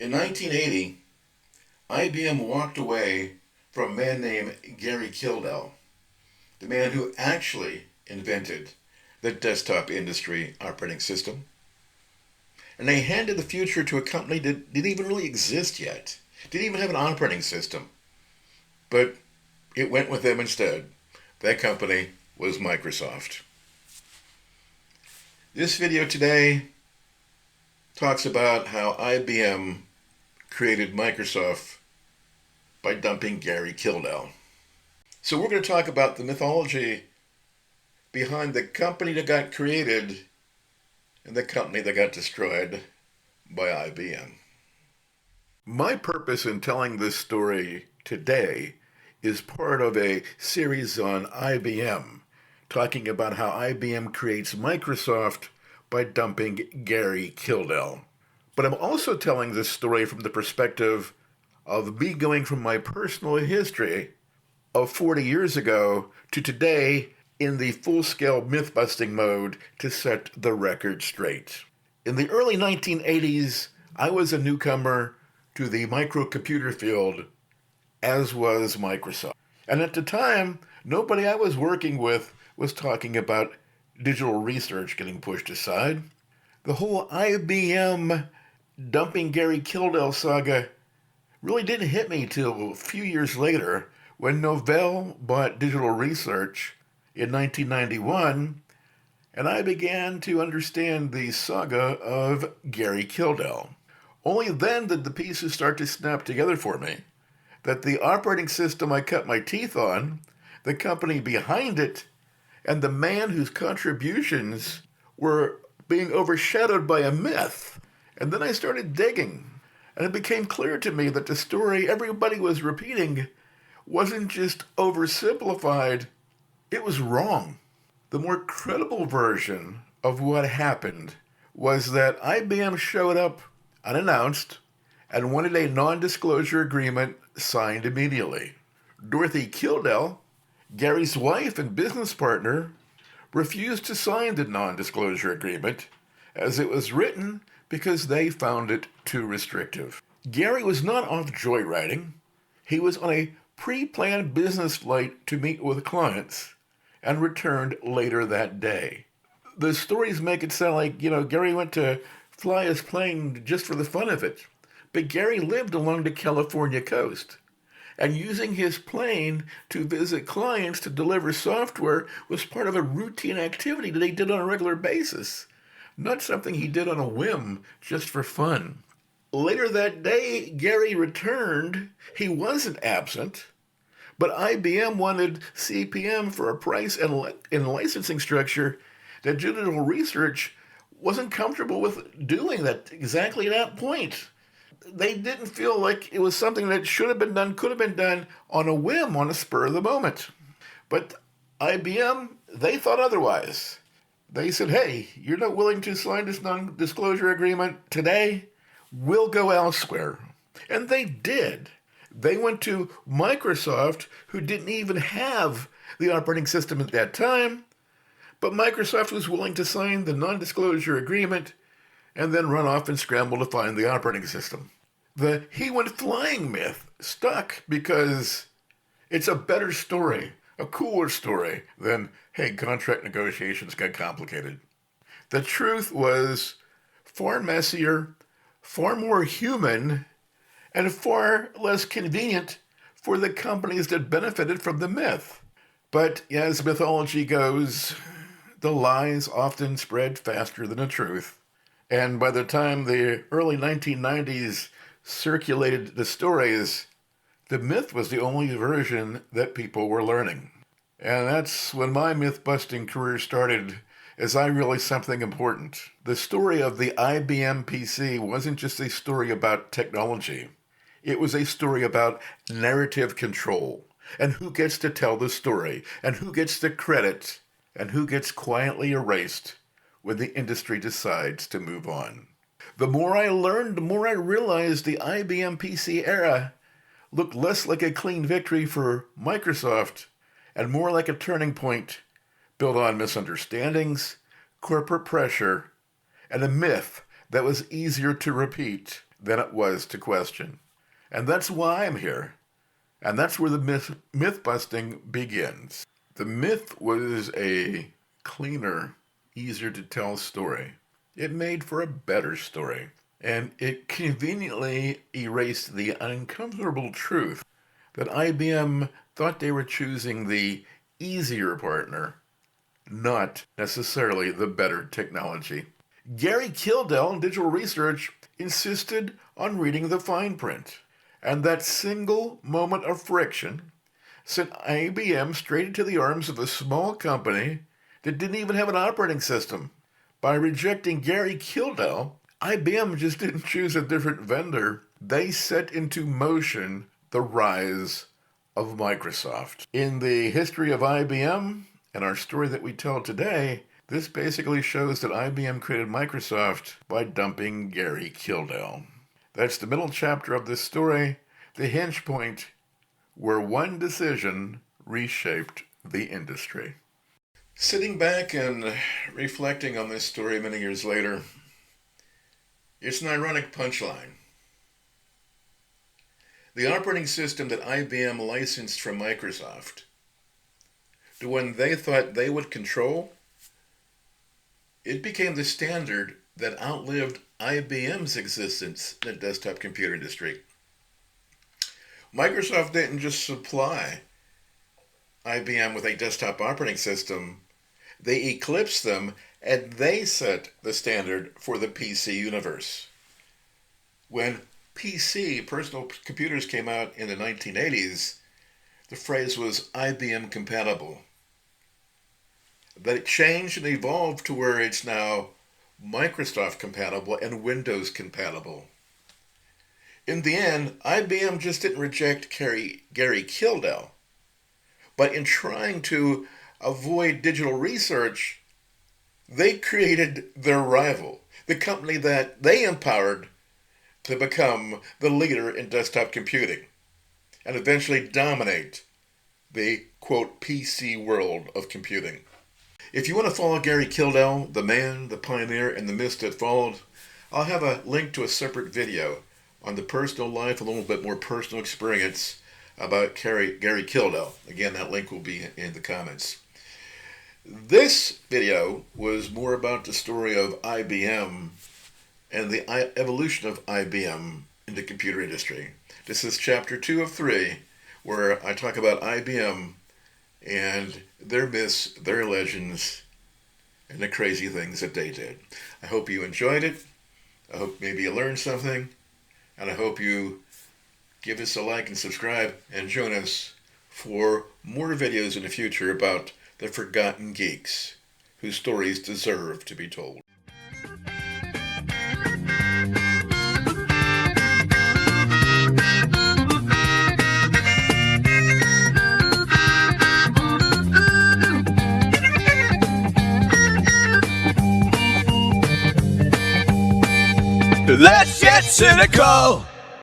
In 1980, IBM walked away from a man named Gary Kildall, the man who actually invented the desktop industry operating system. And they handed the future to a company that didn't even really exist yet, didn't even have an operating system. But it went with them instead. That company was Microsoft. This video today talks about how IBM created Microsoft by dumping Gary Kildall. So we're going to talk about the mythology behind the company that got created and the company that got destroyed by IBM. My purpose in telling this story today is part of a series on IBM, talking about how IBM creates Microsoft by dumping Gary Kildall. But I'm also telling this story from the perspective of me going from my personal history of 40 years ago to today in the full-scale myth-busting mode to set the record straight. In the early 1980s, I was a newcomer to the microcomputer field, as was Microsoft. And at the time, nobody I was working with was talking about digital research getting pushed aside. The whole IBM dumping Gary Kildall saga really didn't hit me till a few years later when Novell bought digital research in 1991, and I began to understand the saga of Gary Kildall. Only then did the pieces start to snap together for me, that the operating system I cut my teeth on, the company behind it, and the man whose contributions were being overshadowed by a myth. And then I started digging, and it became clear to me that the story everybody was repeating wasn't just oversimplified, it was wrong. The more credible version of what happened was that IBM showed up unannounced and wanted a non-disclosure agreement signed immediately. Dorothy Kildall, Gary's wife and business partner, refused to sign the non-disclosure agreement as it was written because they found it too restrictive. Gary was not off joyriding. He was on a pre-planned business flight to meet with clients and returned later that day. The stories make it sound like, Gary went to fly his plane just for the fun of it. But Gary lived along the California coast, and using his plane to visit clients to deliver software was part of a routine activity that he did on a regular basis, not something he did on a whim just for fun. Later that day, Gary returned. He wasn't absent, but IBM wanted CPM for a price and licensing structure that digital research wasn't comfortable with doing at exactly that point. They didn't feel like it was something that should have been done, could have been done on a whim, on a spur of the moment. But IBM, they thought otherwise. They said, hey, you're not willing to sign this non-disclosure agreement today? We'll go elsewhere. And they did. They went to Microsoft, who didn't even have the operating system at that time, but Microsoft was willing to sign the non-disclosure agreement and then run off and scramble to find the operating system. The he went flying myth stuck because it's a better story, a cooler story than, hey, contract negotiations got complicated. The truth was far messier, far more human, and far less convenient for the companies that benefited from the myth. But as mythology goes, the lies often spread faster than the truth. And by the time the early 1990s circulated the stories, the myth was the only version that people were learning. And that's when my myth-busting career started, as I realized something important. The story of the IBM PC wasn't just a story about technology. It was a story about narrative control, and who gets to tell the story, and who gets the credit, and who gets quietly erased when the industry decides to move on. The more I learned, the more I realized the IBM PC era looked less like a clean victory for Microsoft and more like a turning point built on misunderstandings, corporate pressure, and a myth that was easier to repeat than it was to question. And that's why I'm here. And that's where the myth-busting begins. The myth was a cleaner, easier to tell story. It made for a better story. And it conveniently erased the uncomfortable truth that IBM thought they were choosing the easier partner, not necessarily the better technology. Gary Kildall in Digital Research insisted on reading the fine print, and that single moment of friction sent IBM straight into the arms of a small company that didn't even have an operating system. By rejecting Gary Kildall, IBM just didn't choose a different vendor. They set into motion the rise of Microsoft. In the history of IBM and our story that we tell today, this basically shows that IBM created Microsoft by dumping Gary Kildall. That's the middle chapter of this story, the hinge point where one decision reshaped the industry. Sitting back and reflecting on this story many years later, it's an ironic punchline. The operating system that IBM licensed from Microsoft, the one they thought they would control, it became the standard that outlived IBM's existence in the desktop computer industry. Microsoft didn't just supply IBM with a desktop operating system, they eclipsed them and they set the standard for the PC universe. When PC, personal computers, came out in the 1980s, the phrase was IBM compatible. But it changed and evolved to where it's now Microsoft compatible and Windows compatible. In the end, IBM just didn't reject Gary Kildall, but in trying to avoid digital research, they created their rival, the company that they empowered to become the leader in desktop computing and eventually dominate the, quote, PC world of computing. If you want to follow Gary Kildall, the man, the pioneer, and the myths that followed, I'll have a link to a separate video on the personal life, a little bit more personal experience about Gary Kildall. Again, that link will be in the comments. This video was more about the story of IBM and the evolution of IBM in the computer industry. This is chapter 2 of 3, where I talk about IBM and their myths, their legends, and the crazy things that they did. I hope you enjoyed it. I hope maybe you learned something. And I hope you give us a like and subscribe and join us for more videos in the future about the forgotten geeks whose stories deserve to be told. Let's get cynical.